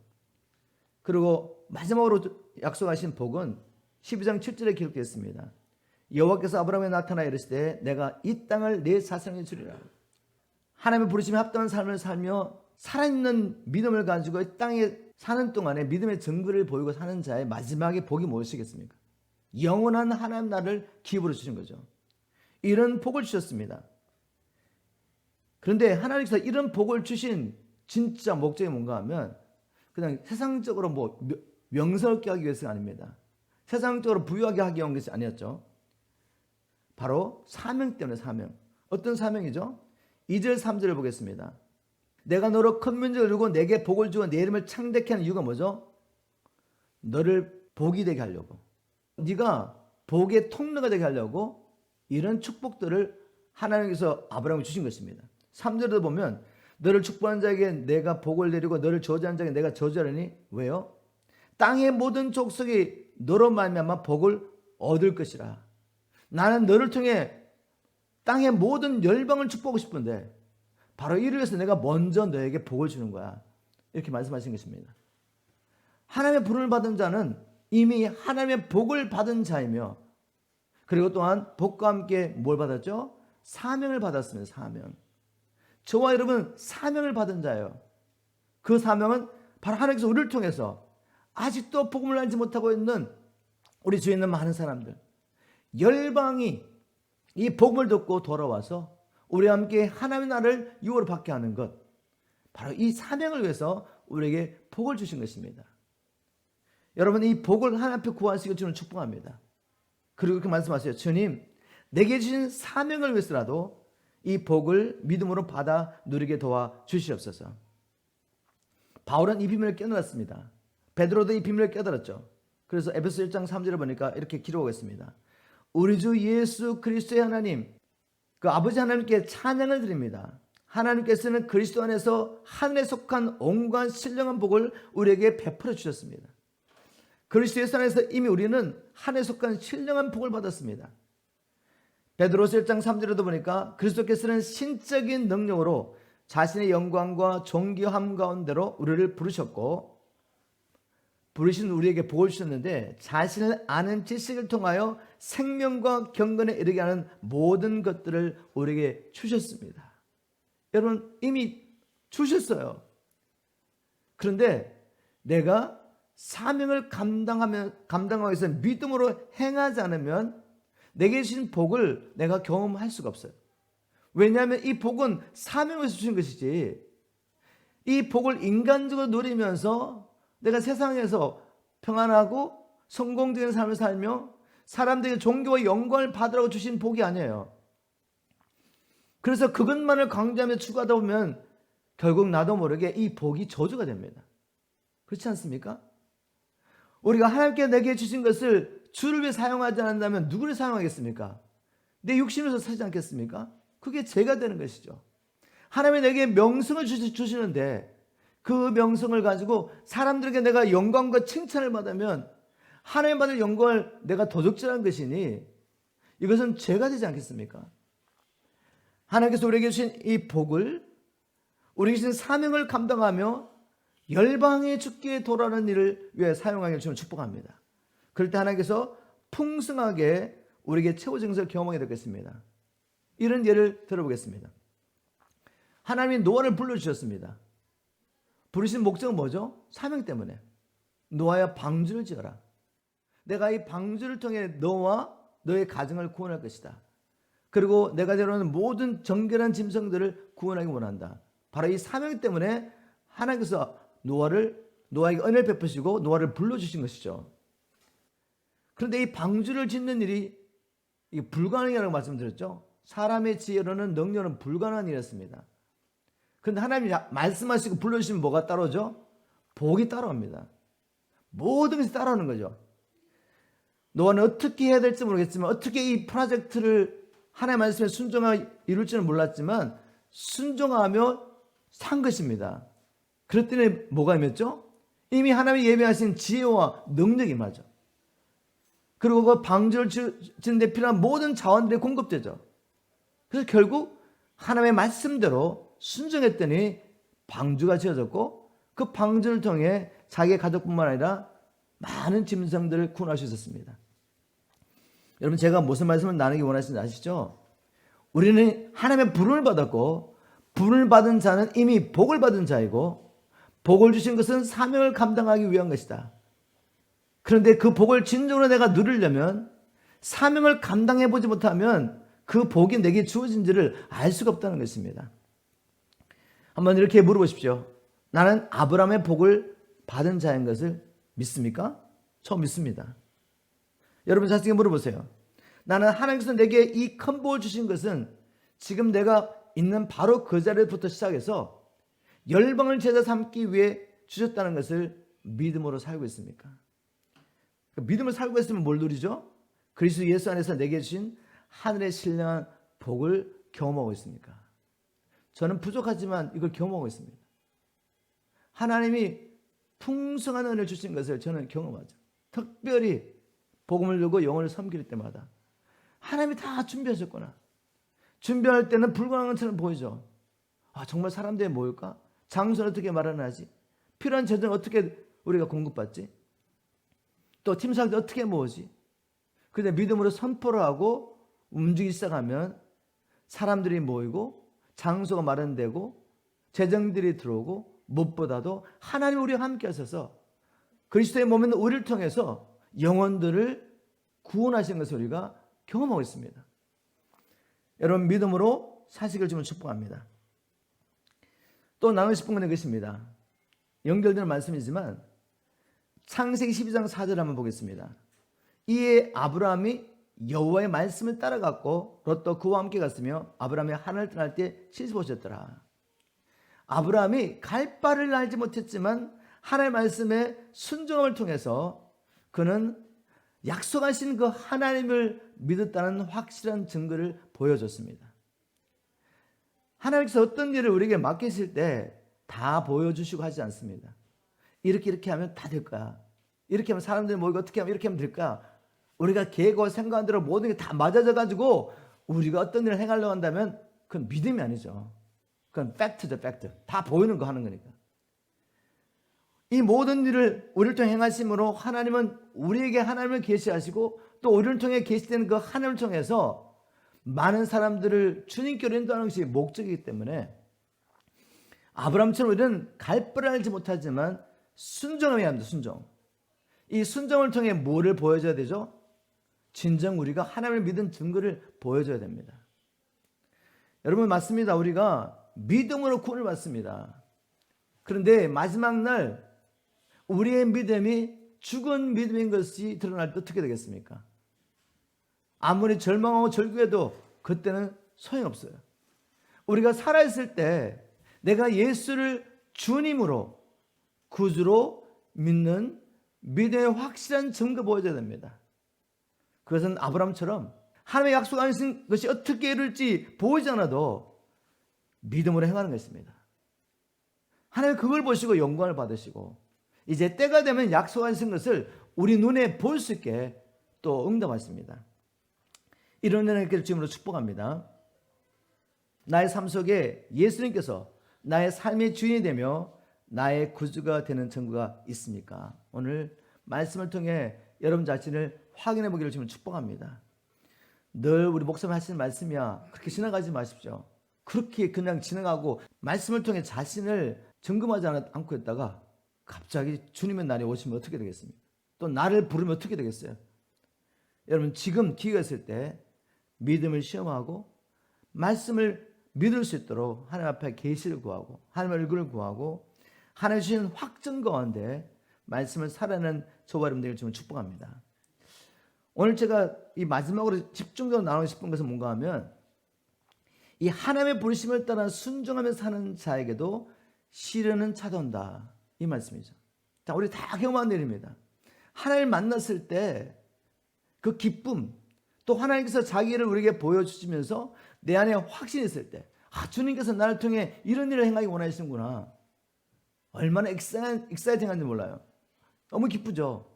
그리고 마지막으로 약속하신 복은 12장 7절에 기록되어 있습니다. 여호와께서 아브라함에 나타나 이르시되 내가 이 땅을 내 자손에게 주리라. 하나님의 부르심에 합당한 삶을 살며 살아있는 믿음을 가지고 이 땅에 사는 동안에 믿음의 증거를 보이고 사는 자의 마지막에 복이 무엇이겠습니까? 영원한 하나님 나라를 기업으로 주신 거죠. 이런 복을 주셨습니다. 그런데 하나님께서 이런 복을 주신 진짜 목적이 뭔가 하면 그냥 세상적으로 명성을 얻게 하기 위해서가 아닙니다. 세상적으로 부유하게 하기 위한 것이 아니었죠. 바로 사명 때문에 사명. 어떤 사명이죠? 2절 3절을 보겠습니다. 내가 너로 큰 민족을 이루고 내게 복을 주고 내 이름을 창대케 하는 이유가 뭐죠? 너를 복이 되게 하려고. 네가 복의 통로가 되게 하려고 이런 축복들을 하나님께서 아브라함에 주신 것입니다. 3절에도 보면 너를 축복하는 자에게 내가 복을 내리고 너를 저주하는 자에게 내가 저주하리니 왜요? 땅의 모든 족속이 너로 말미암아 복을 얻을 것이라. 나는 너를 통해 땅의 모든 열방을 축복하고 싶은데 바로 이를 위해서 내가 먼저 너에게 복을 주는 거야. 이렇게 말씀하신 것입니다. 하나님의 부름을 받은 자는 이미 하나님의 복을 받은 자이며 그리고 또한 복과 함께 뭘 받았죠? 사명을 받았습니다. 사명. 저와 여러분 사명을 받은 자예요. 그 사명은 바로 하나님께서 우리를 통해서 아직도 복음을 알지 못하고 있는 우리 주위에 있는 많은 사람들, 열방이 이 복음을 듣고 돌아와서 우리와 함께 하나님의 나라를 유업으로 받게 하는 것, 바로 이 사명을 위해서 우리에게 복을 주신 것입니다. 여러분 이 복을 하나님 앞에 구하시길 주는 축복합니다. 그리고 이렇게 말씀하세요. 주님 내게 주신 사명을 위해서라도 이 복을 믿음으로 받아 누리게 도와 주시옵소서. 바울은 이 비밀을 깨달았습니다. 베드로도 이 비밀을 깨달았죠. 그래서 에베소 1장 3절을 보니까 이렇게 기록하겠습니다. 우리 주 예수 그리스도의 하나님 그 아버지 하나님께 찬양을 드립니다. 하나님께서는 그리스도 안에서 하늘에 속한 온갖 신령한 복을 우리에게 베풀어 주셨습니다. 그리스도 예수 안에서 이미 우리는 하늘에 속한 신령한 복을 받았습니다. 베드로서 1장 3절에도 보니까 그리스도께서는 신적인 능력으로 자신의 영광과 존귀함 가운데로 우리를 부르셨고 부르신 우리에게 복을 주셨는데 자신을 아는 지식을 통하여 생명과 경건에 이르게 하는 모든 것들을 우리에게 주셨습니다. 여러분 이미 주셨어요. 그런데 내가 사명을 감당하기 위해서 믿음으로 행하지 않으면 내게 주신 복을 내가 경험할 수가 없어요. 왜냐하면 이 복은 사명에서 주신 것이지 이 복을 인간적으로 누리면서 내가 세상에서 평안하고 성공적인 삶을 살며 사람들에게 존경과 영광을 받으라고 주신 복이 아니에요. 그래서 그것만을 강조하며 추구하다 보면 결국 나도 모르게 이 복이 저주가 됩니다. 그렇지 않습니까? 우리가 하나님께 내게 주신 것을 주를 위해 사용하지 않는다면 누구를 사용하겠습니까? 내 육신에서 사지 않겠습니까? 그게 죄가 되는 것이죠. 하나님이 내게 명성을 주시는데 그 명성을 가지고 사람들에게 내가 영광과 칭찬을 받으면 하나님 받을 영광을 내가 도적질한 것이니 이것은 죄가 되지 않겠습니까? 하나님께서 우리에게 주신 이 복을 우리에게 주신 사명을 감당하며 열방의 주께 돌아가는 일을 위해 사용하기를 주님 축복합니다. 그럴 때 하나님께서 풍성하게 우리에게 최후의 것을 경험하게 되겠습니다. 이런 예를 들어보겠습니다. 하나님이 노아를 불러주셨습니다. 부르신 목적은 뭐죠? 사명 때문에. 노아야 방주를 지어라. 내가 이 방주를 통해 너와 너의 가정을 구원할 것이다. 그리고 내가 데려오는 모든 정결한 짐승들을 구원하기 원한다. 바로 이 사명 때문에 하나님께서 노아에게 은혜를 베푸시고 노아를 불러주신 것이죠. 그런데 이 방주를 짓는 일이 불가능이라고 말씀드렸죠. 사람의 지혜로는 능력은 불가능한 일이었습니다. 그런데 하나님이 말씀하시고 불러주시면 뭐가 따라오죠? 복이 따라옵니다. 모든 것이 따라오는 거죠. 노아는 어떻게 해야 될지 모르겠지만 어떻게 이 프로젝트를 하나님의 말씀에 순종하며 이룰지는 몰랐지만 순종하며 산 것입니다. 그랬더니 뭐가 임했죠? 이미 하나님이 예비하신 지혜와 능력이 임하죠. 그리고 그 방주를 짓는 데 필요한 모든 자원들이 공급되죠. 그래서 결국 하나님의 말씀대로 순종했더니 방주가 지어졌고 그 방주를 통해 자기의 가족뿐만 아니라 많은 짐승들을 구원할 수 있었습니다. 여러분, 제가 무슨 말씀을 나누기 원하시는지 아시죠? 우리는 하나님의 부름을 받았고 부름을 받은 자는 이미 복을 받은 자이고 복을 주신 것은 사명을 감당하기 위한 것이다. 그런데 그 복을 진정으로 내가 누리려면 사명을 감당해보지 못하면 그 복이 내게 주어진지를 알 수가 없다는 것입니다. 한번 이렇게 물어보십시오. 나는 아브라함의 복을 받은 자인 것을 믿습니까? 저 믿습니다. 여러분 자신에게 물어보세요. 나는 하나님께서 내게 이 큰 복을 주신 것은 지금 내가 있는 바로 그 자리부터 시작해서 열방을 제자 삼기 위해 주셨다는 것을 믿음으로 살고 있습니까? 믿음을 살고 있으면 뭘 누리죠? 그리스도 예수 안에서 내게 주신 하늘의 신령한 복을 경험하고 있습니까? 저는 부족하지만 이걸 경험하고 있습니다. 하나님이 풍성한 은혜를 주신 것을 저는 경험하죠. 특별히 복음을 들고 영혼을 섬길 때마다 하나님이 다 준비하셨구나. 준비할 때는 불가능한 것처럼 보이죠. 정말 사람들이 모일까? 장소는 어떻게 마련하지? 필요한 재정은 어떻게 우리가 공급받지? 또 팀사역들 어떻게 모으지? 그런데 믿음으로 선포를 하고 움직이기 시작하면 사람들이 모이고 장소가 마련되고 재정들이 들어오고 무엇보다도 하나님이 우리와 함께 하셔서 그리스도의 몸인 우리를 통해서 영혼들을 구원하시는 것을 우리가 경험하고 있습니다. 여러분, 믿음으로 사시기를 주면 축복합니다. 또 나누고 싶은 건 이것입니다. 연결되는 말씀이지만 창세기 12장 4절 한번 보겠습니다. 이에 아브라함이 여호와의 말씀을 따라갔고 롯도 그와 함께 갔으며 아브라함이 하늘을 떠날 때 75세였더라. 아브라함이 갈 바를 알지 못했지만 하나님의 말씀에 순종함을 통해서 그는 약속하신 그 하나님을 믿었다는 확실한 증거를 보여줬습니다. 하나님께서 어떤 일을 우리에게 맡기실 때 다 보여주시고 하지 않습니다. 이렇게 하면 다 될 거야. 이렇게 하면 사람들이 모이고 어떻게 하면 이렇게 하면 될 거야. 우리가 계획과 생각한 대로 모든 게 다 맞아져 가지고 우리가 어떤 일을 행하려고 한다면 그건 믿음이 아니죠. 그건 팩트죠, 팩트. 다 보이는 거 하는 거니까. 이 모든 일을 우리를 통해 행하심으로 하나님은 우리에게 하나님을 계시하시고 또 우리를 통해 계시되는 그 하나님을 통해서 많은 사람들을 주님께로 인도하는 것이 목적이기 때문에 아브라함처럼 우리는 갈 바를 알지 못하지만 순종해야 합니다. 순종. 이 순종을 통해 뭐를 보여줘야 되죠? 진정 우리가 하나님을 믿은 증거를 보여줘야 됩니다. 여러분, 맞습니다. 우리가 믿음으로 구원을 받습니다. 그런데 마지막 날 우리의 믿음이 죽은 믿음인 것이 드러날 때 어떻게 되겠습니까? 아무리 절망하고 절규해도 그때는 소용없어요. 우리가 살아있을 때 내가 예수를 주님으로 구주로 믿는 믿음의 확실한 증거 보여줘야 됩니다. 그것은 아브라함처럼 하나님의 약속하신 것이 어떻게 이룰지 보이지 않아도 믿음으로 행하는 것입니다. 하나님 그걸 보시고 영광을 받으시고 이제 때가 되면 약속하신 것을 우리 눈에 볼 수 있게 또 응답하십니다. 이런 은혜를 주님으로 축복합니다. 나의 삶 속에 예수님께서 나의 삶의 주인이 되며 나의 구주가 되는 증거가 있습니까? 오늘 말씀을 통해 여러분 자신을 확인해 보기를 주님으로 축복합니다. 늘 우리 목사님 하시는 말씀이야. 그렇게 지나가지 마십시오. 그렇게 그냥 지나가고 말씀을 통해 자신을 점검하지 않고 있다가 갑자기 주님의 날이 오시면 어떻게 되겠습니까? 또 나를 부르면 어떻게 되겠어요? 여러분, 지금 기회가 있을 때 믿음을 시험하고 말씀을 믿을 수 있도록 하나님 앞에 계시를 구하고 하나님의 얼굴을 구하고 하나님 주신 확증 가운데 말씀을 살아내는 저와 여러분들을 좀 축복합니다. 오늘 제가 이 마지막으로 집중적으로 나누고 싶은 것은 뭔가 하면 이 하나님의 부르심을 따라 순종하며 사는 자에게도 시련은 찾아온다, 이 말씀이죠. 자, 우리 다 경험한 일입니다. 하나님을 만났을 때 그 기쁨, 또 하나님께서 자기를 우리에게 보여주시면서 내 안에 확신이 있을 때, 주님께서 나를 통해 이런 일을 행하기 원하시는구나. 얼마나 익사이팅한지 몰라요. 너무 기쁘죠.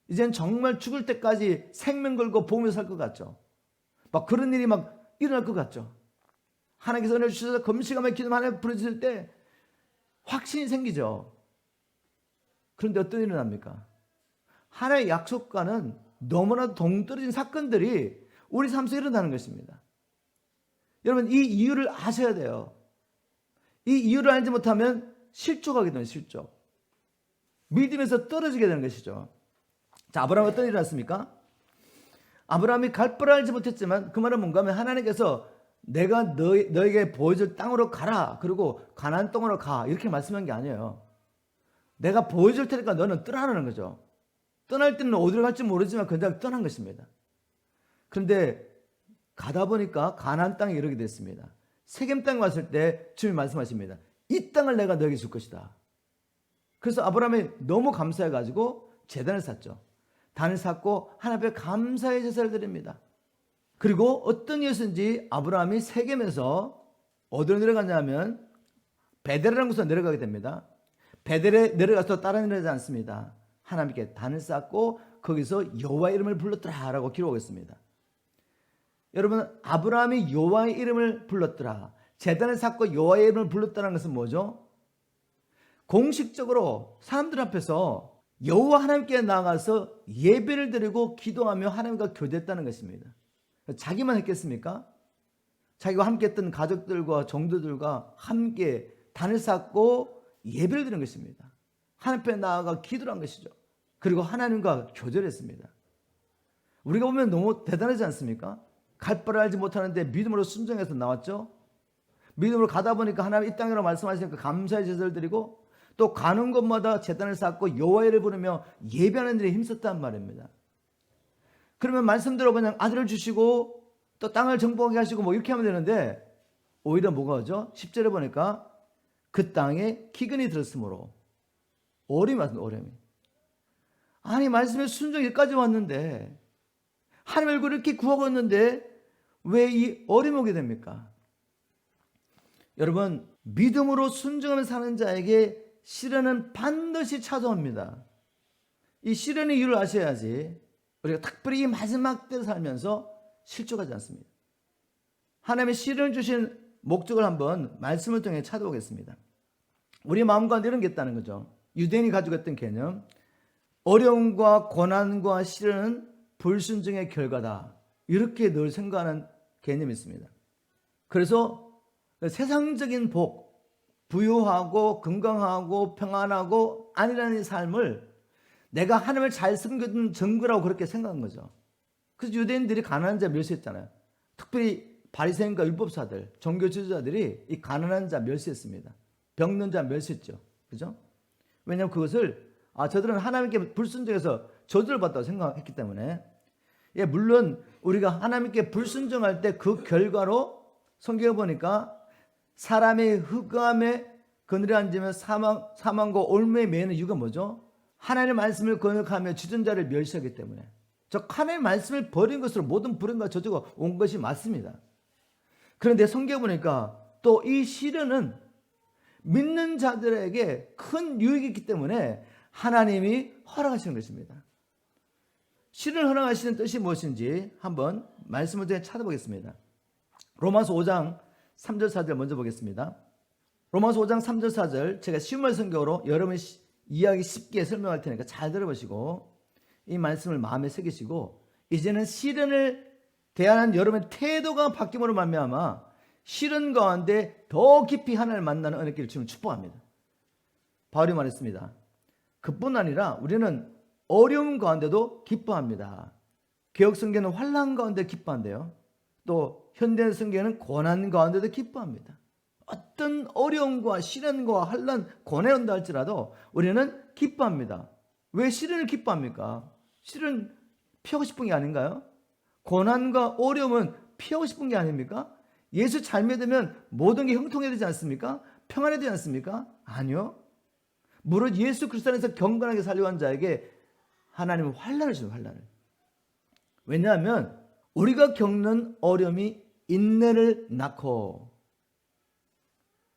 이젠 정말 죽을 때까지 생명 걸고 보면서 살 것 같죠. 막 그런 일이 막 일어날 것 같죠. 하나님께서 은혜를 주셔서 금식하며 기도하며 하나님 부르실 때 확신이 생기죠. 그런데 어떤 일이 일어납니까? 하나님의 약속과는 너무나도 동떨어진 사건들이 우리 삶 속에 일어나는 것입니다. 여러분, 이 이유를 아셔야 돼요. 이 이유를 알지 못하면 실족하게 되는 실족. 믿음에서 떨어지게 되는 것이죠. 자, 아브라함은 어떤 일이 났습니까? 아브라함이 갈 바를 알지 못했지만 그 말은 뭔가 하면 하나님께서 내가 너에게 보여줄 땅으로 가라. 그리고 가나안 땅으로 가. 이렇게 말씀한 게 아니에요. 내가 보여줄 테니까 너는 떠나라는 거죠. 떠날 때는 어디로 갈지 모르지만 그냥 떠난 것입니다. 그런데 가다 보니까 가나안 땅에 이르게 됐습니다. 세겜 땅에 왔을 때 주님이 말씀하십니다. 이 땅을 내가 너에게 줄 것이다. 그래서 아브라함이 너무 감사해가지고 제단을 샀죠. 단을 샀고 하나님 앞에 감사의 제사를 드립니다. 그리고 어떤 이유였는지 아브라함이 세겜에서 어디로 내려가냐면 베델이라는 곳으로 내려가게 됩니다. 베델에 내려가서 따라 내려가지 않습니다. 하나님께 단을 쌓고 거기서 여호와의 이름을 불렀더라라고 기록하고 있습니다. 여러분, 아브라함이 여호와의 이름을 불렀더라, 제단을 쌓고 여호와의 이름을 불렀다는 것은 뭐죠? 공식적으로 사람들 앞에서 여호와 하나님께 나아가서 예배를 드리고 기도하며 하나님과 교제했다는 것입니다. 자기만 했겠습니까? 자기와 함께 했던 가족들과 종도들과 함께 단을 쌓고 예배를 드리는 것입니다. 하나님 앞에 나아가 기도를 한 것이죠. 그리고 하나님과 교제를 했습니다. 우리가 보면 너무 대단하지 않습니까? 갈 바를 알지 못하는데 믿음으로 순종해서 나왔죠. 믿음으로 가다 보니까 하나님 이 땅이라고 말씀하시니까 감사의 제사를 드리고 또 가는 곳마다 제단을 쌓고 여호와를 부르며 예배하는 일에 힘썼단 말입니다. 그러면 말씀대로 그냥 아들을 주시고 또 땅을 정복하게 하시고 뭐 이렇게 하면 되는데 오히려 뭐가 오죠? 10절에 보니까 그 땅에 기근이 들었으므로 어려움이 왔습니다. 어려움이. 아니, 말씀에 순종이 여기까지 왔는데 하나님 얼굴을 이렇게 구하고 있는데 왜 이 어려움이 오게 됩니까? 여러분, 믿음으로 순종하며 사는 자에게 시련은 반드시 찾아옵니다. 이 시련의 이유를 아셔야지 우리가 특별히 이 마지막 때를 살면서 실족하지 않습니다. 하나님의 시련을 주신 목적을 한번 말씀을 통해 찾아보겠습니다. 우리 마음 가운데 이런 게 있다는 거죠. 유대인이 가지고 있던 개념, 어려움과 고난과 시련은 불순종의 결과다, 이렇게 늘 생각하는 개념이 있습니다. 그래서 세상적인 복, 부유하고 건강하고 평안하고 안일한 삶을 내가 하나님을 잘 섬기는 증거라고 그렇게 생각한 거죠. 그래서 유대인들이 가난한 자 멸시했잖아요. 특별히 바리새인과 율법사들, 종교 지도자들이 이 가난한 자 멸시했습니다. 병든 자 멸시했죠. 그죠? 왜냐하면 그것을 저들은 하나님께 불순종해서 저주를 받다고 생각했기 때문에. 예, 물론 우리가 하나님께 불순종할 때 그 결과로 성경에 보니까 사람이 흑암에 그늘에 앉으면 사망과 올무에 매이는 이유가 뭐죠? 하나님의 말씀을 거역하며 주전자를 멸시하기 때문에. 즉 하나님의 말씀을 버린 것으로 모든 불행과 저주가 온 것이 맞습니다. 그런데 성경에 보니까 또 이 시련은 믿는 자들에게 큰 유익이 있기 때문에 하나님이 허락하시는 것입니다. 시련을 허락하시는 뜻이 무엇인지 한번 말씀을 통해 찾아보겠습니다. 로마서 5장 3절 4절 먼저 보겠습니다. 로마서 5장 3절 4절 제가 쉬운 성경으로 여러분이 이해하기 쉽게 설명할 테니까 잘 들어보시고 이 말씀을 마음에 새기시고 이제는 시련을 대하는 여러분의 태도가 바뀜으로 말미암아 시련 가운데 더 깊이 하나님을 만나는 은혜를 주는 축복합니다. 바울이 말했습니다. 그뿐 아니라 우리는 어려움 가운데도 기뻐합니다. 개혁 성경은 환난 가운데 기뻐한대요. 또 현대 성경은 고난 가운데도 기뻐합니다. 어떤 어려움과 시련과 환난, 고난이 온다 할지라도 우리는 기뻐합니다. 왜 시련을 기뻐합니까? 시련 피하고 싶은 게 아닌가요? 고난과 어려움은 피하고 싶은 게 아닙니까? 예수 잘 믿으면 모든 게 형통해야 되지 않습니까? 평안해야 되지 않습니까? 아니요. 무릇 예수 그리스도 안에서 경건하게 살려고 한 자에게 하나님은 환난을 주는 환난을. 왜냐하면 우리가 겪는 어려움이 인내를 낳고,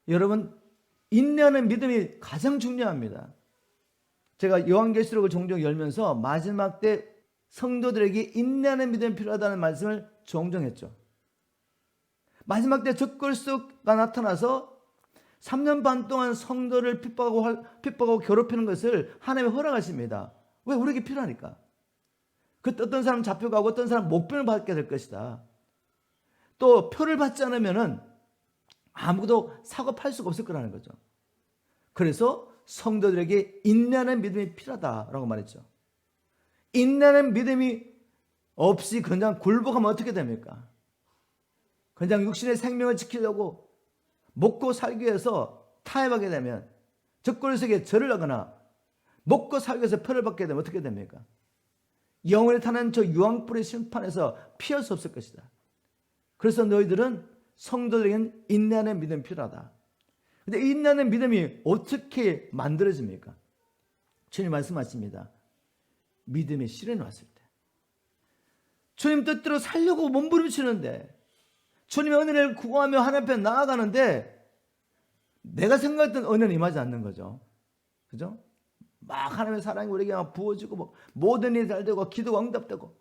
여러분 인내하는 믿음이 가장 중요합니다. 제가 요한계시록을 종종 열면서 마지막 때 성도들에게 인내하는 믿음이 필요하다는 말씀을 종종 했죠. 마지막 때 적그리스도가 나타나서 3년 반 동안 성도를 핍박하고 괴롭히는 것을 하나님이 허락하십니다. 왜? 우리에게 필요하니까. 그때 어떤 사람 잡혀가고 어떤 사람 목변을 받게 될 것이다. 또 표를 받지 않으면 아무도 사고 팔 수가 없을 거라는 거죠. 그래서 성도들에게 인내하는 믿음이 필요하다라고 말했죠. 인내하는 믿음이 없이 그냥 굴복하면 어떻게 됩니까? 그냥 육신의 생명을 지키려고 먹고 살기 위해서 타협하게 되면, 적그리스도에게 절을 하거나 먹고 살기 위해서 표를 받게 되면 어떻게 됩니까? 영원히 타는 저 유황불의 심판에서 피할 수 없을 것이다. 그래서 너희들은 성도들에게는 인내하는 믿음이 필요하다. 근데 인내하는 믿음이 어떻게 만들어집니까? 주님 말씀하십니다. 믿음의 시련이 왔을 때. 주님 뜻대로 살려고 몸부림치는데, 주님의 은혜를 구하며 하나님 앞에 나아가는데 내가 생각했던 은혜는 임하지 않는 거죠. 그죠? 막 하나님의 사랑이 우리에게 막 부어지고 뭐 모든 일이 잘 되고 기도가 응답되고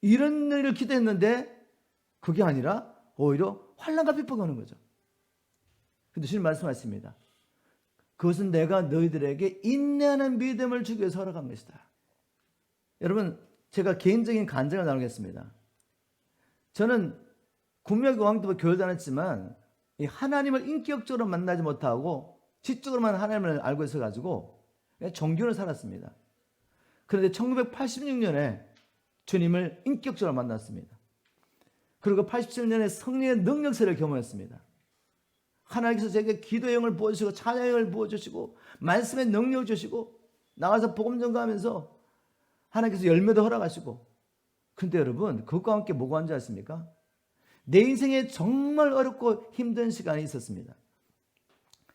이런 일을 기도했는데 그게 아니라 오히려 환난과 핍박이 오는 거죠. 근데 주님 말씀하십니다. 그것은 내가 너희들에게 인내하는 믿음을 주기 위해서 허락한 것이다. 여러분, 제가 개인적인 간증을 나누겠습니다. 저는 국민학교왕도 교회 다녔지만 하나님을 인격적으로 만나지 못하고 지적으로만 하나님을 알고 있어가지고 종교를 살았습니다. 그런데 1986년에 주님을 인격적으로 만났습니다. 그리고 87년에 성령의 능력세를 경험했습니다. 하나님께서 제게 기도의 영을 부어주시고 찬양의 영을 부어주시고 말씀의 능력을 주시고 나가서 복음 전가하면서 하나님께서 열매도 허락하시고, 근데 여러분 그것과 함께 뭐가 한지 아십니까? 내 인생에 정말 어렵고 힘든 시간이 있었습니다.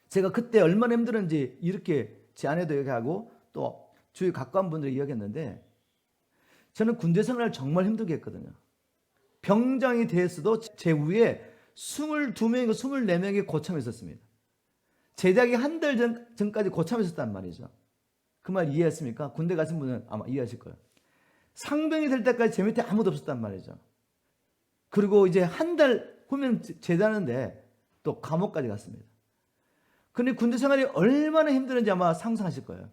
제가 그때 얼마나 힘들었는지 이렇게 제 아내도 얘기하고 또 주위 가까운 분들이 이야기했는데, 저는 군대 생활을 정말 힘들게 했거든요. 병장이 됐어도 제 위에 22명이고 24명이 고참이 있었습니다. 제대하기 한 달 전까지 고참이 있었단 말이죠. 그 말 이해했습니까? 군대 가신 분은 아마 이해하실 거예요. 상병이 될 때까지 제 밑에 아무도 없었단 말이죠. 그리고 이제 한 달 후면 제대하는데 또 감옥까지 갔습니다. 근데 군대 생활이 얼마나 힘들었는지 아마 상상하실 거예요.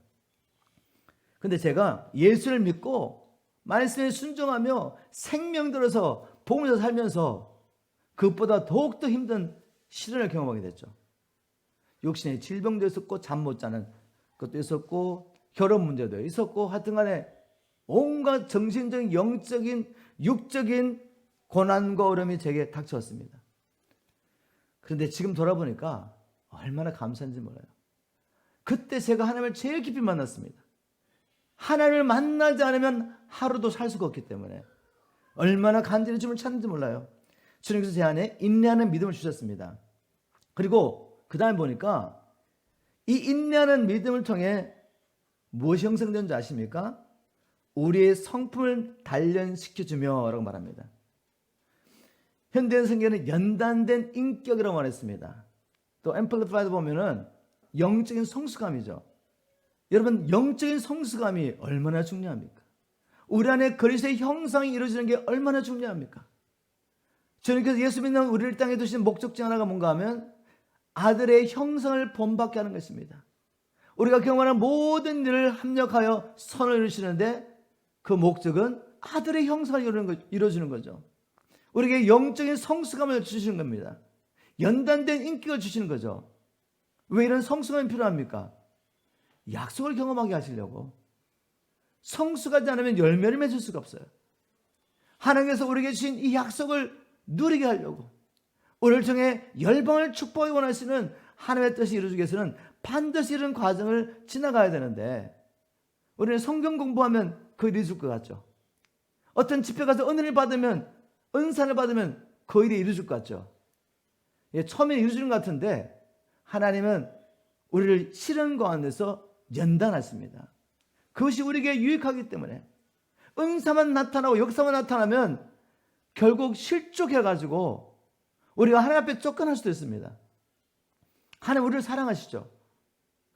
근데 제가 예수를 믿고 말씀에 순종하며 생명 들어서 복음에서 살면서 그것보다 더욱더 힘든 시련을 경험하게 됐죠. 육신의 질병도 있었고 잠 못 자는 것도 있었고 결혼 문제도 있었고 하여튼 간에 온갖 정신적인, 영적인, 육적인 고난과 어려움이 제게 닥쳐왔습니다. 그런데 지금 돌아보니까 얼마나 감사한지 몰라요. 그때 제가 하나님을 제일 깊이 만났습니다. 하나님을 만나지 않으면 하루도 살 수가 없기 때문에 얼마나 간절히 주님을 찾는지 몰라요. 주님께서 제 안에 인내하는 믿음을 주셨습니다. 그리고 그 다음에 보니까 이 인내하는 믿음을 통해 무엇이 형성되는지 아십니까? 우리의 성품을 단련시켜주며 라고 말합니다. 현대인 성경은 연단된 인격이라고 말했습니다. 또 앰플리파이드 보면은 영적인 성숙함이죠. 여러분, 영적인 성숙함이 얼마나 중요합니까? 우리 안에 그리스도의 형상이 이루어지는 게 얼마나 중요합니까? 주님께서 예수 믿는 우리를 땅에 두신 목적지 하나가 뭔가 하면 아들의 형상을 본받게 하는 것입니다. 우리가 경험하는 모든 일을 합력하여 선을 이루시는데 그 목적은 아들의 형상을 이루어주는 거죠. 우리에게 영적인 성숙함을 주시는 겁니다. 연단된 인격을 주시는 거죠. 왜 이런 성숙함이 필요합니까? 약속을 경험하게 하시려고. 성숙하지 않으면 열매를 맺을 수가 없어요. 하나님께서 우리에게 주신 이 약속을 누리게 하려고, 우리를 통해 열방을 축복하기 원하시는 하나님의 뜻이 이루어지기 위해서는 반드시 이런 과정을 지나가야 되는데, 우리는 성경 공부하면 그 일이 이루어질 것 같죠. 어떤 집회 가서 은혜를 받으면, 은사를 받으면 그 일이 이루어질 것 같죠. 처음에 이루어지는 것 같은데 하나님은 우리를 시련 가운데서 연단하십니다. 그것이 우리에게 유익하기 때문에, 은사만 나타나고 역사만 나타나면 결국 실족해가지고 우리가 하나님 앞에 쫓겨날 수도 있습니다. 하나님 우리를 사랑하시죠.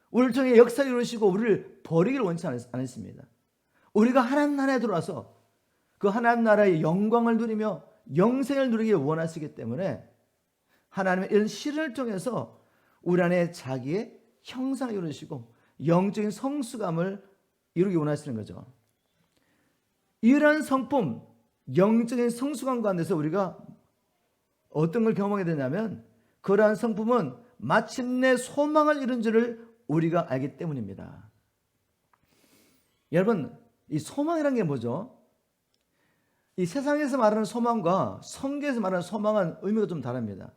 우리를 통해 역사를 이루시고 우리를 버리기를 원치 않으십니다. 우리가 하나님 나라에 들어와서 그 하나님 나라의 영광을 누리며 영생을 누리길 원하시기 때문에 하나님은 이런 시련을 통해서 우리 안에 자기의 형상을 이루시고 영적인 성숙함을 이루기 원하시는 거죠. 이러한 성품, 영적인 성숙함 가운데서 우리가 어떤 걸 경험하게 되냐면, 그러한 성품은 마침내 소망을 이룬 줄을 우리가 알기 때문입니다. 여러분, 이 소망이라는 게 뭐죠? 이 세상에서 말하는 소망과 성경에서 말하는 소망은 의미가 좀 다릅니다.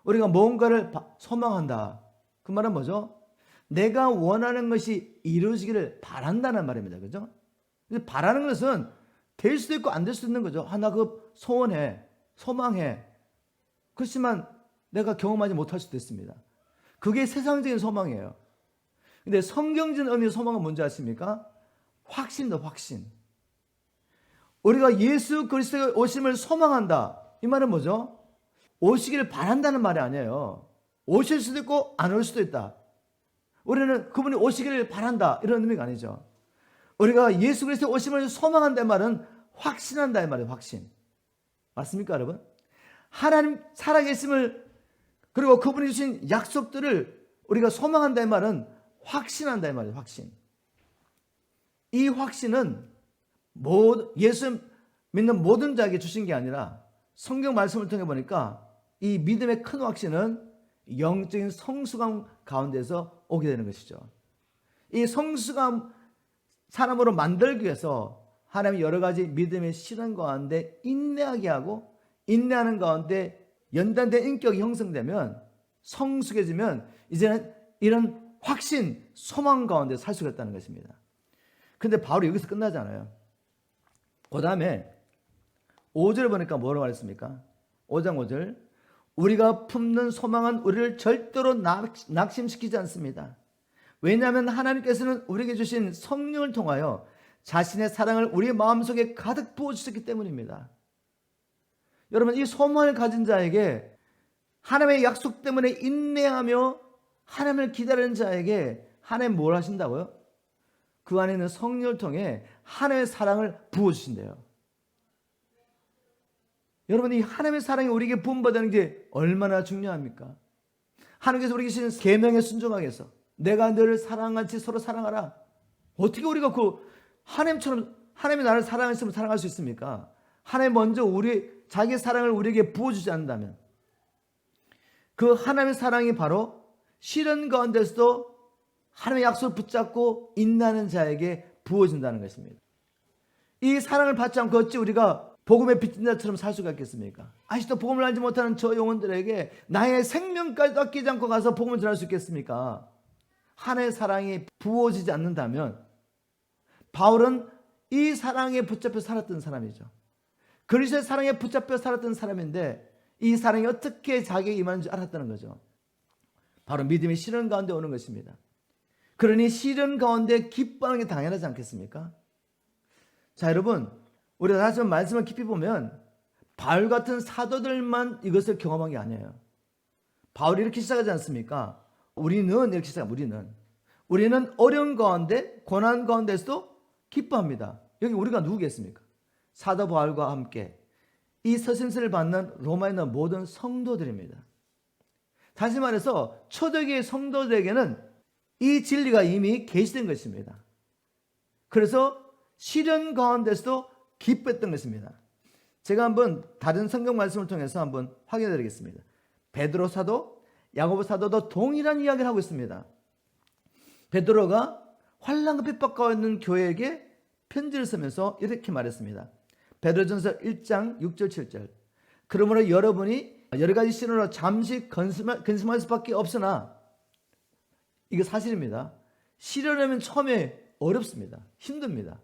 우리가 뭔가를 소망한다. 그 말은 뭐죠? 내가 원하는 것이 이루어지기를 바란다는 말입니다. 그죠? 바라는 것은 될 수도 있고 안 될 수도 있는 거죠. 나 그거 소원해, 소망해. 그렇지만 내가 경험하지 못할 수도 있습니다. 그게 세상적인 소망이에요. 근데 성경적인 의미의 소망은 뭔지 아십니까? 확신도 확신. 우리가 예수 그리스도의 오심을 소망한다. 이 말은 뭐죠? 오시기를 바란다는 말이 아니에요. 오실 수도 있고 안 올 수도 있다. 우리는 그분이 오시기를 바란다, 이런 의미가 아니죠. 우리가 예수 그리스도의 오심을 소망한다는 말은 확신한다 이 말이에요. 확신. 맞습니까 여러분? 하나님 살아계심을, 그리고 그분이 주신 약속들을 우리가 소망한다 이 말은 확신한다 이 말이에요. 확신. 이 확신은 예수 믿는 모든 자에게 주신 게 아니라, 성경 말씀을 통해 보니까 이 믿음의 큰 확신은 영적인 성숙함 가운데서 오게 되는 것이죠. 이 성숙함 사람으로 만들기 위해서 하나님이 여러 가지 믿음의 시련 가운데 인내하게 하고, 인내하는 가운데 연단된 인격이 형성되면, 성숙해지면 이제는 이런 확신, 소망 가운데 살 수가 있다는 것입니다. 근데 바로 여기서 끝나지 않아요. 그 다음에 5절 보니까 뭐라고 말했습니까? 5장 5절. 우리가 품는 소망은 우리를 절대로 낙심시키지 않습니다. 왜냐하면 하나님께서는 우리에게 주신 성령을 통하여 자신의 사랑을 우리의 마음속에 가득 부어주셨기 때문입니다. 여러분, 이 소망을 가진 자에게, 하나님의 약속 때문에 인내하며 하나님을 기다리는 자에게 하나님 뭘 하신다고요? 그 안에 있는 성령을 통해 하나님의 사랑을 부어주신대요. 여러분, 이 하나님의 사랑이 우리에게 부음받는 게 얼마나 중요합니까? 하나님께서 우리에게 주신 계명에 순종하게 해서 내가 너를 사랑같이 서로 사랑하라. 어떻게 우리가 그 하나님처럼, 하나님이 나를 사랑했으면 사랑할 수 있습니까? 하나님 먼저 자기의 사랑을 우리에게 부어주지 않는다면, 그 하나님의 사랑이 바로 시련 가운데서도 하나님의 약속을 붙잡고 인내하는 자에게 부어진다는 것입니다. 이 사랑을 받지 않고 어찌 우리가 복음의 빚진 자처럼 살 수가 있겠습니까? 아직도 복음을 알지 못하는 저 영혼들에게 나의 생명까지도 아끼지 않고 가서 복음을 전할 수 있겠습니까? 하나님의 사랑이 부어지지 않는다면, 바울은 이 사랑에 붙잡혀 살았던 사람이죠. 그리스도의 사랑에 붙잡혀 살았던 사람인데, 이 사랑이 어떻게 자기에게 임하는지 알았다는 거죠. 바로 믿음의 시련 가운데 오는 것입니다. 그러니 시련 가운데 기뻐하는 게 당연하지 않겠습니까? 자, 여러분, 우리가 다시 한번 말씀을 깊이 보면 바울 같은 사도들만 이것을 경험한 게 아니에요. 바울이 이렇게 시작하지 않습니까? 우리는 우리는 어려운 가운데, 고난 가운데서도 기뻐합니다. 여기 우리가 누구겠습니까? 사도 바울과 함께 이 서신서를 받는 로마에 있는 모든 성도들입니다. 다시 말해서 초대교회 성도들에게는 이 진리가 이미 계시된 것입니다. 그래서 시련 가운데서도 기뻐했던 것입니다. 제가 한번 다른 성경 말씀을 통해서 한번 확인해 드리겠습니다. 베드로 사도 야고보 사도도 동일한 이야기를 하고 있습니다. 베드로가 환난과 핍박과 있는 교회에게 편지를 쓰면서 이렇게 말했습니다. 베드로전서 1장 6절 7절. 그러므로 여러분이 여러 가지 시련으로 잠시 근심할 수밖에 없으나, 이게 사실입니다. 시련하면 처음에 어렵습니다. 힘듭니다.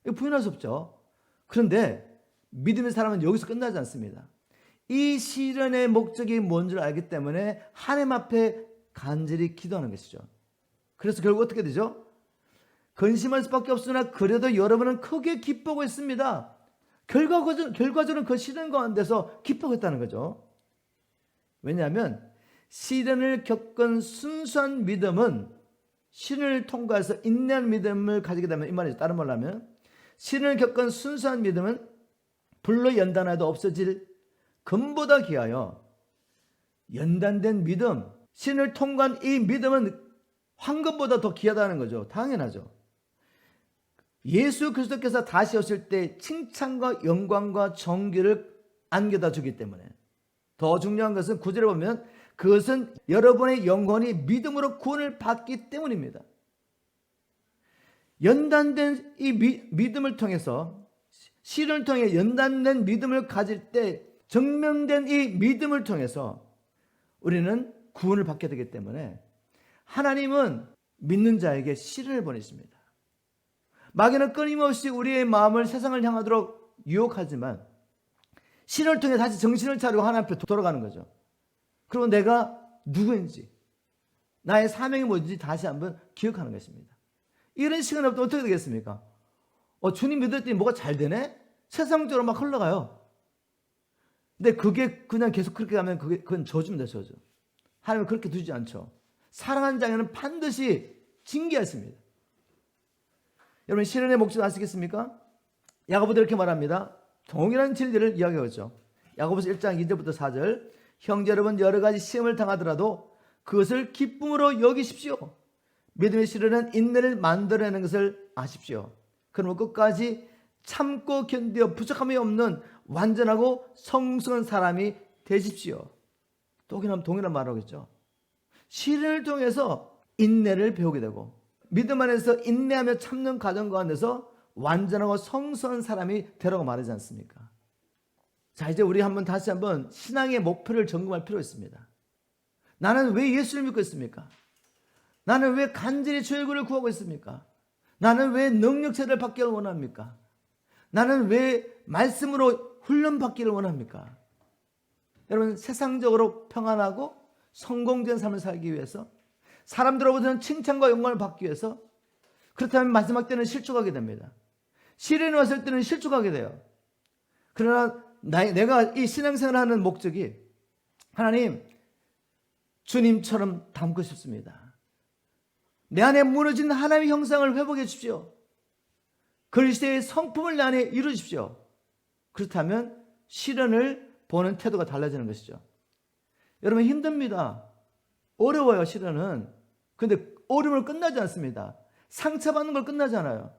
이거 부인할 수 없죠. 그런데 믿음의 사람은 여기서 끝나지 않습니다. 이 시련의 목적이 뭔지를 알기 때문에 하나님 앞에 간절히 기도하는 것이죠. 그래서 결국 어떻게 되죠? 근심할 수밖에 없으나 그래도 여러분은 크게 기뻐하고 있습니다. 결과적으로는 그 시련 가운데서 기뻐하고 있다는 거죠. 왜냐하면 시련을 겪은 순수한 믿음은 시련을 통과해서 인내하는 믿음을 가지게 되면, 이 말이죠. 다른 말로 하면 시련을 겪은 순수한 믿음은 불로 연단해도 없어질 금보다 귀하여 연단된 믿음, 시련을 통과한 이 믿음은 황금보다 더 귀하다는 거죠. 당연하죠. 예수 그리스도께서 다시 오실 때 칭찬과 영광과 정기를 안겨다 주기 때문에, 더 중요한 것은 9절에 보면 그것은 여러분의 영혼이 믿음으로 구원을 받기 때문입니다. 연단된 이 믿음을 통해서, 시련을 통해 연단된 믿음을 가질 때 증명된 이 믿음을 통해서 우리는 구원을 받게 되기 때문에 하나님은 믿는 자에게 시련을 보내십니다. 마귀는 끊임없이 우리의 마음을 세상을 향하도록 유혹하지만 시련을 통해 다시 정신을 차리고 하나님 앞에 돌아가는 거죠. 그리고 내가 누구인지, 나의 사명이 뭔지 다시 한번 기억하는 것입니다. 이런 시간이 없으면 어떻게 되겠습니까? 주님 믿었더니 뭐가 잘 되네? 세상적으로 막 흘러가요. 근데 그게 그냥 계속 그렇게 가면 그건 저주입니다, 저주. 하나님은 그렇게 두지 않죠. 사랑하는 자에게는 반드시 징계하십니다. 여러분, 시련의 목적 아시겠습니까? 야고보도 이렇게 말합니다. 동일한 진리를 이야기하죠. 야고보서 1장 2절부터 4절. 형제 여러분, 여러 가지 시험을 당하더라도 그것을 기쁨으로 여기십시오. 믿음의 시련은 인내를 만들어내는 것을 아십시오. 그러면 끝까지 참고 견디어 부족함이 없는 완전하고 성숙한 사람이 되십시오. 동일한 말을 하겠죠. 시련을 통해서 인내를 배우게 되고, 믿음 안에서 인내하며 참는 과정 가운데서 완전하고 성숙한 사람이 되라고 말하지 않습니까? 자, 이제 우리 다시 한번 신앙의 목표를 점검할 필요가 있습니다. 나는 왜 예수를 믿고 있습니까? 나는 왜 간절히 주의 얼굴을 구하고 있습니까? 나는 왜 능력체를 받기를 원합니까? 나는 왜 말씀으로 훈련받기를 원합니까? 여러분, 세상적으로 평안하고 성공된 삶을 살기 위해서, 사람들로부터는 칭찬과 영광을 받기 위해서, 그렇다면 마지막 때는 실족하게 됩니다. 시련이 왔을 때는 실족하게 돼요. 그러나 내가 이 신앙생활을 하는 목적이 하나님, 주님처럼 닮고 싶습니다. 내 안에 무너진 하나님의 형상을 회복해 주십시오. 그리스도의 성품을 내 안에 이루어 주십시오. 그렇다면 시련을 보는 태도가 달라지는 것이죠. 여러분, 힘듭니다. 어려워요, 시련은. 근데 어려움을 끝나지 않습니다. 상처받는 걸 끝나지 않아요.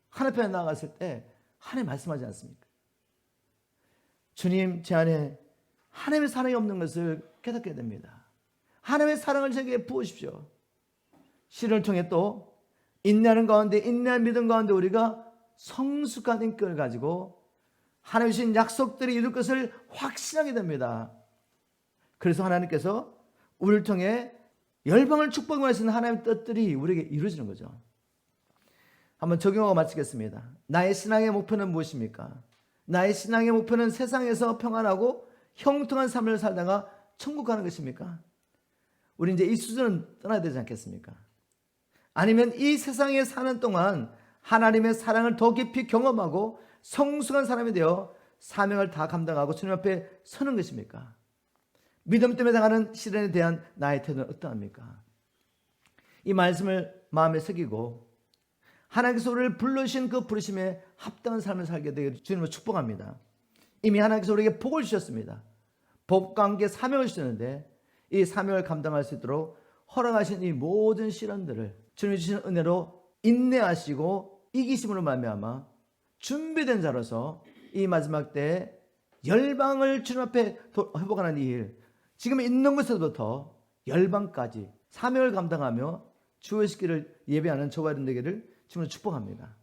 하나님 앞에 나아갔을 때 하나님 말씀하지 않습니까? 주님, 제 안에 하나님의 사랑이 없는 것을 깨닫게 됩니다. 하나님의 사랑을 제게 부으십시오. 시련을 통해 또 인내하는 가운데, 인내한 믿음 가운데 우리가 성숙한 인격을 가지고 하나님 주신 약속들이 이룰 것을 확신하게 됩니다. 그래서 하나님께서 우리를 통해 열방을 축복하시는 하나님의 뜻들이 우리에게 이루어지는 거죠. 한번 적용하고 마치겠습니다. 나의 신앙의 목표는 무엇입니까? 나의 신앙의 목표는 세상에서 평안하고 형통한 삶을 살다가 천국 가는 것입니까? 우리 이제 이 수준은 떠나야 되지 않겠습니까? 아니면 이 세상에 사는 동안 하나님의 사랑을 더 깊이 경험하고 성숙한 사람이 되어 사명을 다 감당하고 주님 앞에 서는 것입니까? 믿음 때문에 당하는 시련에 대한 나의 태도는 어떠합니까? 이 말씀을 마음에 새기고 하나님께서 우리를 불러주신 그 부르심에 합당한 삶을 살게 되기를 주님을 축복합니다. 이미 하나님께서 우리에게 복을 주셨습니다. 복과 함께 사명을 주셨는데 이 사명을 감당할 수 있도록 허락하신 이 모든 시련들을 주님이 주신 은혜로 인내하시고 이기심으로 말미암아 준비된 자로서 이 마지막 때에 열방을 주님 앞에 회복하는 이 일, 지금 있는 것에서부터 열방까지 사명을 감당하며 주의 식기를 예배하는 저와 여러분 되기를 주님으로 축복합니다.